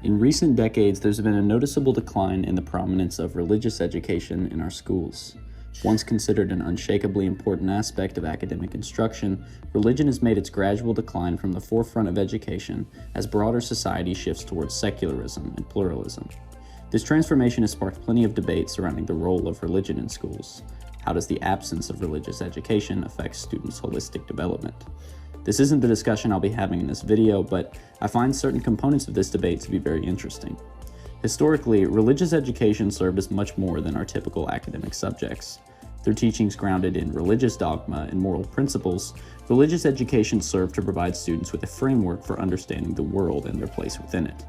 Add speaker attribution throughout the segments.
Speaker 1: In recent decades, there's been a noticeable decline in the prominence of religious education in our schools. Once considered an unshakably important aspect of academic instruction, religion has made its gradual decline from the forefront of education as broader society shifts towards secularism and pluralism. This transformation has sparked plenty of debate surrounding the role of religion in schools. How does the absence of religious education affect students' holistic development? This isn't the discussion I'll be having in this video, but I find certain components of this debate to be very interesting. Historically, religious education served as much more than our typical academic subjects. Through teachings grounded in religious dogma and moral principles, religious education served to provide students with a framework for understanding the world and their place within it.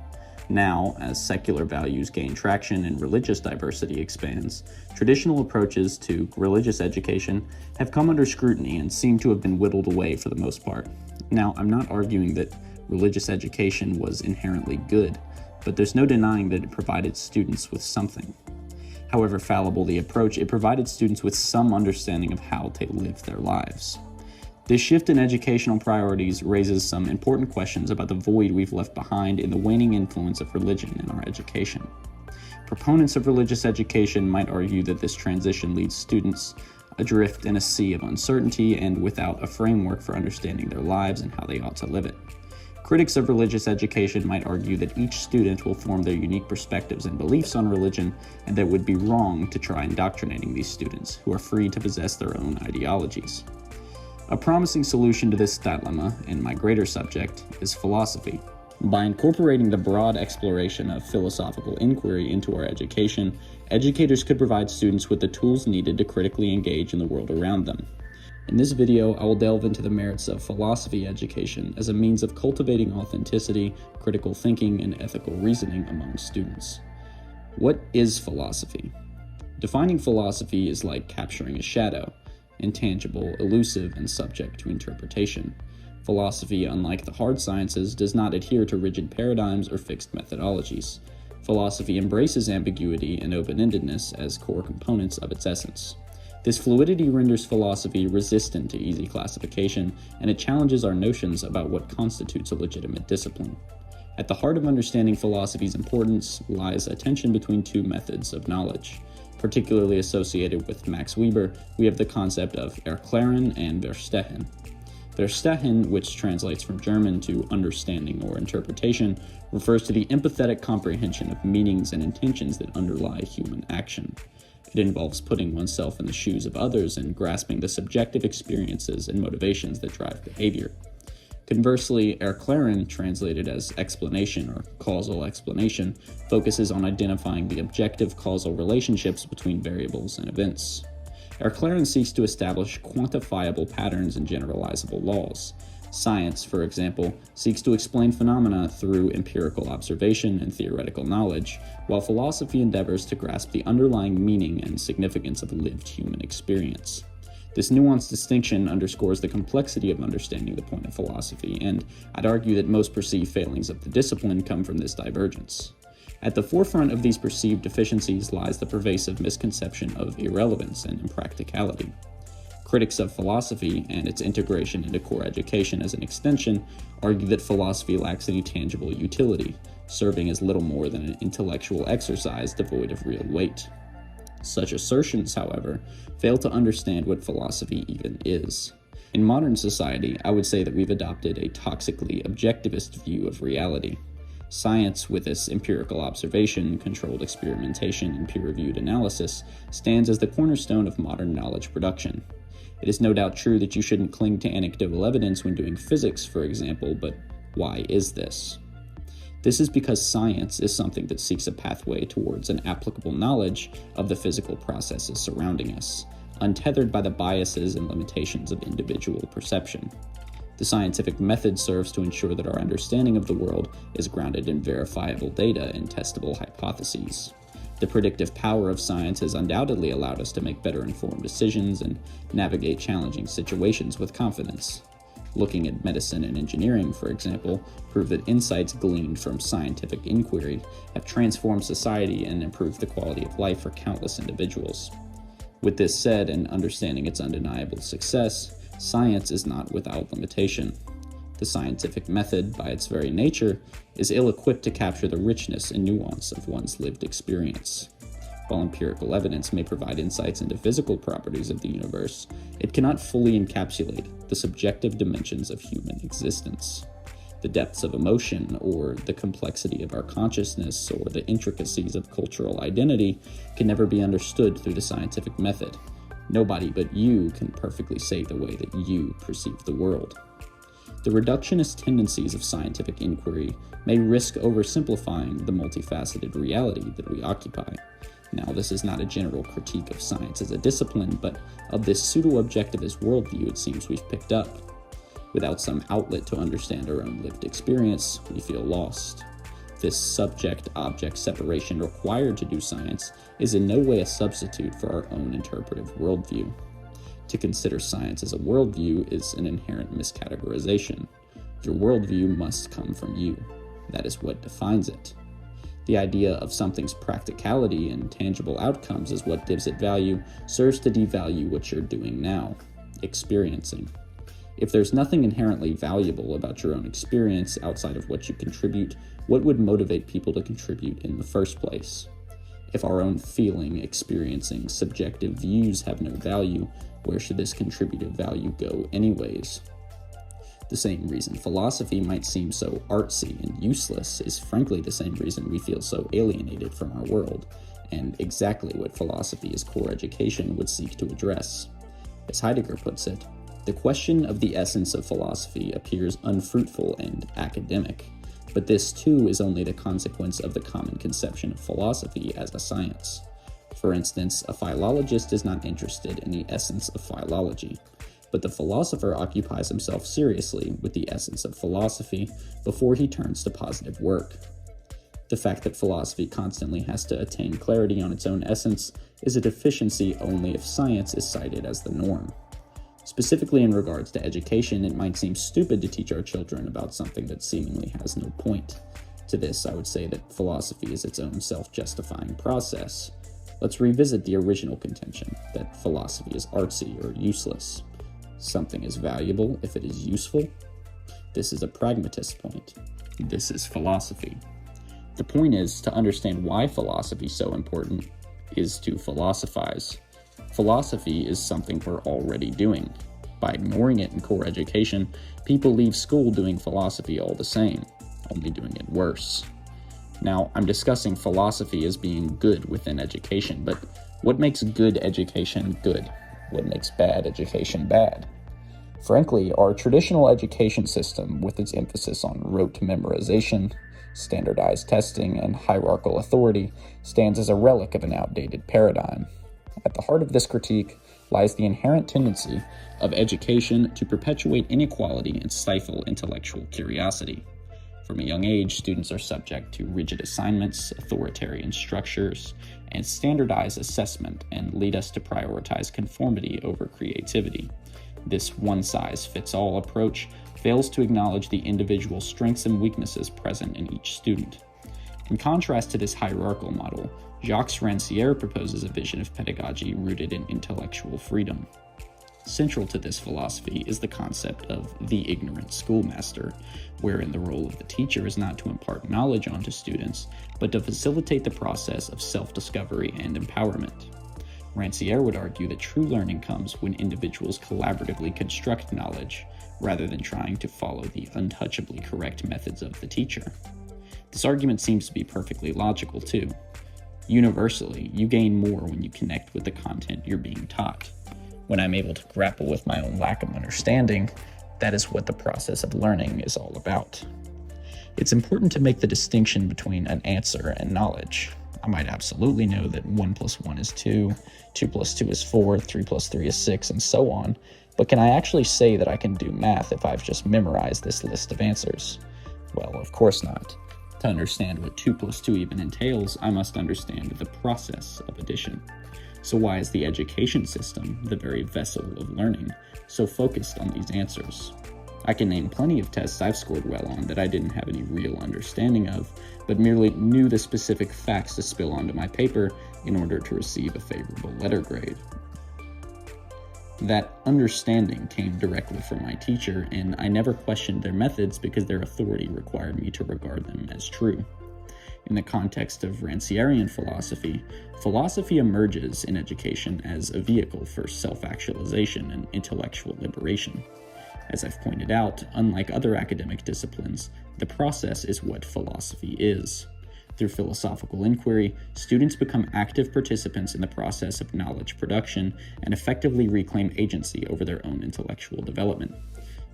Speaker 1: Now, as secular values gain traction and religious diversity expands, traditional approaches to religious education have come under scrutiny and seem to have been whittled away for the most part. Now, I'm not arguing that religious education was inherently good, but there's no denying that it provided students with something. However fallible the approach, it provided students with some understanding of how to live their lives. This shift in educational priorities raises some important questions about the void we've left behind in the waning influence of religion in our education. Proponents of religious education might argue that this transition leaves students adrift in a sea of uncertainty and without a framework for understanding their lives and how they ought to live it. Critics of religious education might argue that each student will form their unique perspectives and beliefs on religion, and that it would be wrong to try indoctrinating these students, who are free to possess their own ideologies. A promising solution to this dilemma, and my greater subject, is philosophy. By incorporating the broad exploration of philosophical inquiry into our education, educators could provide students with the tools needed to critically engage in the world around them. In this video, I will delve into the merits of philosophy education as a means of cultivating authenticity, critical thinking, and ethical reasoning among students. What is philosophy? Defining philosophy is like capturing a shadow. Intangible, elusive, and subject to interpretation. Philosophy, unlike the hard sciences, does not adhere to rigid paradigms or fixed methodologies. Philosophy embraces ambiguity and open-endedness as core components of its essence. This fluidity renders philosophy resistant to easy classification, and it challenges our notions about what constitutes a legitimate discipline. At the heart of understanding philosophy's importance lies a tension between two methods of knowledge. Particularly associated with Max Weber, we have the concept of Erklären and Verstehen. Verstehen, which translates from German to understanding or interpretation, refers to the empathetic comprehension of meanings and intentions that underlie human action. It involves putting oneself in the shoes of others and grasping the subjective experiences and motivations that drive behavior. Conversely, Erklären, translated as explanation or causal explanation, focuses on identifying the objective causal relationships between variables and events. Erklären seeks to establish quantifiable patterns and generalizable laws. Science, for example, seeks to explain phenomena through empirical observation and theoretical knowledge, while philosophy endeavors to grasp the underlying meaning and significance of lived human experience. This nuanced distinction underscores the complexity of understanding the point of philosophy, and I'd argue that most perceived failings of the discipline come from this divergence. At the forefront of these perceived deficiencies lies the pervasive misconception of irrelevance and impracticality. Critics of philosophy and its integration into core education as an extension argue that philosophy lacks any tangible utility, serving as little more than an intellectual exercise devoid of real weight. Such assertions, however, fail to understand what philosophy even is. In modern society, I would say that we've adopted a toxically objectivist view of reality. Science, with its empirical observation, controlled experimentation, and peer-reviewed analysis, stands as the cornerstone of modern knowledge production. It is no doubt true that you shouldn't cling to anecdotal evidence when doing physics, for example, but why is this? This is because science is something that seeks a pathway towards an applicable knowledge of the physical processes surrounding us, untethered by the biases and limitations of individual perception. The scientific method serves to ensure that our understanding of the world is grounded in verifiable data and testable hypotheses. The predictive power of science has undoubtedly allowed us to make better informed decisions and navigate challenging situations with confidence. Looking at medicine and engineering, for example, prove that insights gleaned from scientific inquiry have transformed society and improved the quality of life for countless individuals. With this said, and understanding its undeniable success, science is not without limitation. The scientific method, by its very nature, is ill-equipped to capture the richness and nuance of one's lived experience. While empirical evidence may provide insights into physical properties of the universe, it cannot fully encapsulate the subjective dimensions of human existence. The depths of emotion, or the complexity of our consciousness, or the intricacies of cultural identity can never be understood through the scientific method. Nobody but you can perfectly say the way that you perceive the world. The reductionist tendencies of scientific inquiry may risk oversimplifying the multifaceted reality that we occupy. Now, this is not a general critique of science as a discipline, but of this pseudo-objectivist worldview it seems we've picked up. Without some outlet to understand our own lived experience, we feel lost. This subject-object separation required to do science is in no way a substitute for our own interpretive worldview. To consider science as a worldview is an inherent miscategorization. Your worldview must come from you. That is what defines it. The idea of something's practicality and tangible outcomes is what gives it value, serves to devalue what you're doing now, experiencing. If there's nothing inherently valuable about your own experience outside of what you contribute, what would motivate people to contribute in the first place? If our own feeling, experiencing, subjective views have no value, where should this contributive value go anyways? The same reason philosophy might seem so artsy and useless is frankly the same reason we feel so alienated from our world, and exactly what philosophy as core education would seek to address. As Heidegger puts it, the question of the essence of philosophy appears unfruitful and academic, but this too is only the consequence of the common conception of philosophy as a science. For instance, a philologist is not interested in the essence of philology, but the philosopher occupies himself seriously with the essence of philosophy before he turns to positive work. The fact that philosophy constantly has to attain clarity on its own essence is a deficiency only if science is cited as the norm. Specifically in regards to education, it might seem stupid to teach our children about something that seemingly has no point. To this, I would say that philosophy is its own self-justifying process. Let's revisit the original contention that philosophy is artsy or useless. Something is valuable if it is useful. This is a pragmatist point. This is philosophy. The point is, to understand why philosophy is so important is to philosophize. Philosophy is something we're already doing. By ignoring it in core education, people leave school doing philosophy all the same, only doing it worse. Now, I'm discussing philosophy as being good within education, but what makes good education good? What makes bad education bad? Frankly, our traditional education system, with its emphasis on rote memorization, standardized testing, and hierarchical authority, stands as a relic of an outdated paradigm. At the heart of this critique lies the inherent tendency of education to perpetuate inequality and stifle intellectual curiosity. From a young age, students are subject to rigid assignments, authoritarian structures, and standardized assessment, and lead us to prioritize conformity over creativity. This one-size-fits-all approach fails to acknowledge the individual strengths and weaknesses present in each student. In contrast to this hierarchical model, Jacques Rancière proposes a vision of pedagogy rooted in intellectual freedom. Central to this philosophy is the concept of the ignorant schoolmaster, wherein the role of the teacher is not to impart knowledge onto students, but to facilitate the process of self-discovery and empowerment. Rancière would argue that true learning comes when individuals collaboratively construct knowledge, rather than trying to follow the untouchably correct methods of the teacher. This argument seems to be perfectly logical too. Universally, you gain more when you connect with the content you're being taught. When I'm able to grapple with my own lack of understanding, that is what the process of learning is all about. It's important to make the distinction between an answer and knowledge. I might absolutely know that 1 + 1 is 2, 2 + 2 is 4, 3 + 3 is 6, and so on, but can I actually say that I can do math if I've just memorized this list of answers? Well, of course not. To understand what 2 + 2 even entails, I must understand the process of addition. So why is the education system, the very vessel of learning, so focused on these answers? I can name plenty of tests I've scored well on that I didn't have any real understanding of, but merely knew the specific facts to spill onto my paper in order to receive a favorable letter grade. That understanding came directly from my teacher, and I never questioned their methods because their authority required me to regard them as true. In the context of Rancierian philosophy, philosophy emerges in education as a vehicle for self-actualization and intellectual liberation. As I've pointed out, unlike other academic disciplines, the process is what philosophy is. Through philosophical inquiry, students become active participants in the process of knowledge production and effectively reclaim agency over their own intellectual development.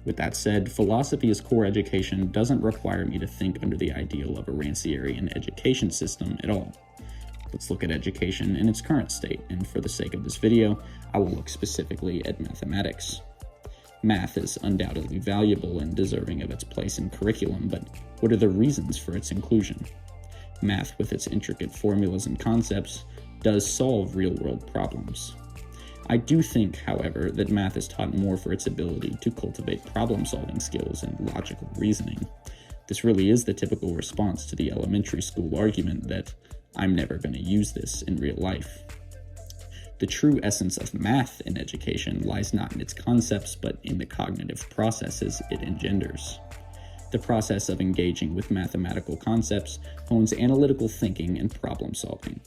Speaker 1: With that said, philosophy as core education doesn't require me to think under the ideal of a Rancierian education system at all. Let's look at education in its current state, and for the sake of this video, I will look specifically at mathematics. Math is undoubtedly valuable and deserving of its place in curriculum, but what are the reasons for its inclusion? Math, with its intricate formulas and concepts, does solve real-world problems. I do think, however, that math is taught more for its ability to cultivate problem-solving skills and logical reasoning. This really is the typical response to the elementary school argument that I'm never going to use this in real life. The true essence of math in education lies not in its concepts, but in the cognitive processes it engenders. The process of engaging with mathematical concepts hones analytical thinking and problem solving.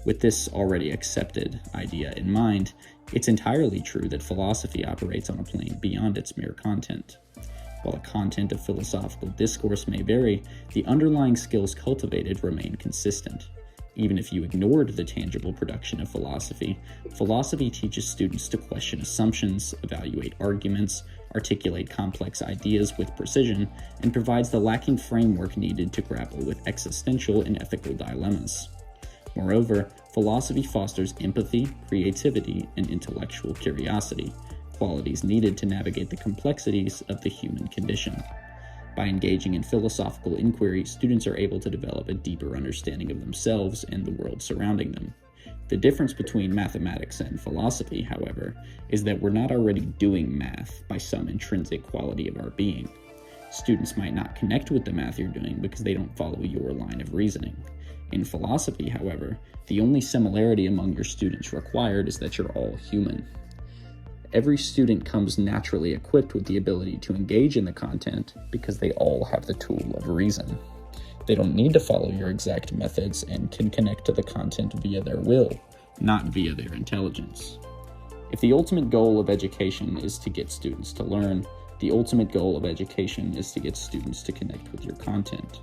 Speaker 1: With this already accepted idea in mind, it's entirely true that philosophy operates on a plane beyond its mere content. While the content of philosophical discourse may vary, the underlying skills cultivated remain consistent. Even if you ignored the tangible production of philosophy, philosophy teaches students to question assumptions, evaluate arguments, articulate complex ideas with precision, and provides the lacking framework needed to grapple with existential and ethical dilemmas. Moreover, philosophy fosters empathy, creativity, and intellectual curiosity, qualities needed to navigate the complexities of the human condition. By engaging in philosophical inquiry, students are able to develop a deeper understanding of themselves and the world surrounding them. The difference between mathematics and philosophy, however, is that we're not already doing math by some intrinsic quality of our being. Students might not connect with the math you're doing because they don't follow your line of reasoning. In philosophy, however, the only similarity among your students required is that you're all human. Every student comes naturally equipped with the ability to engage in the content because they all have the tool of reason. They don't need to follow your exact methods and can connect to the content via their will, not via their intelligence. If the ultimate goal of education is to get students to learn, the ultimate goal of education is to get students to connect with your content.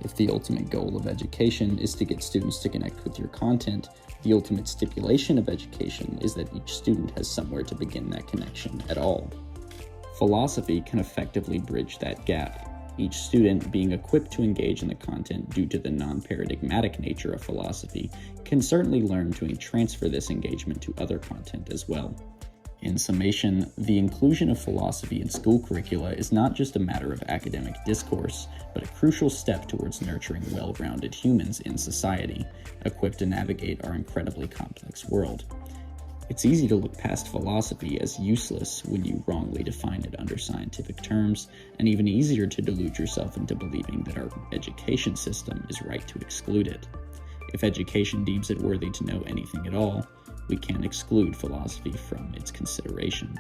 Speaker 1: If the ultimate goal of education is to get students to connect with your content, the ultimate stipulation of education is that each student has somewhere to begin that connection at all. Philosophy can effectively bridge that gap, each student being equipped to engage in the content due to the non-paradigmatic nature of philosophy can certainly learn to transfer this engagement to other content as well. In summation, the inclusion of philosophy in school curricula is not just a matter of academic discourse, but a crucial step towards nurturing well-rounded humans in society, equipped to navigate our incredibly complex world. It's easy to look past philosophy as useless when you wrongly define it under scientific terms, and even easier to delude yourself into believing that our education system is right to exclude it. If education deems it worthy to know anything at all, we can't exclude philosophy from its consideration.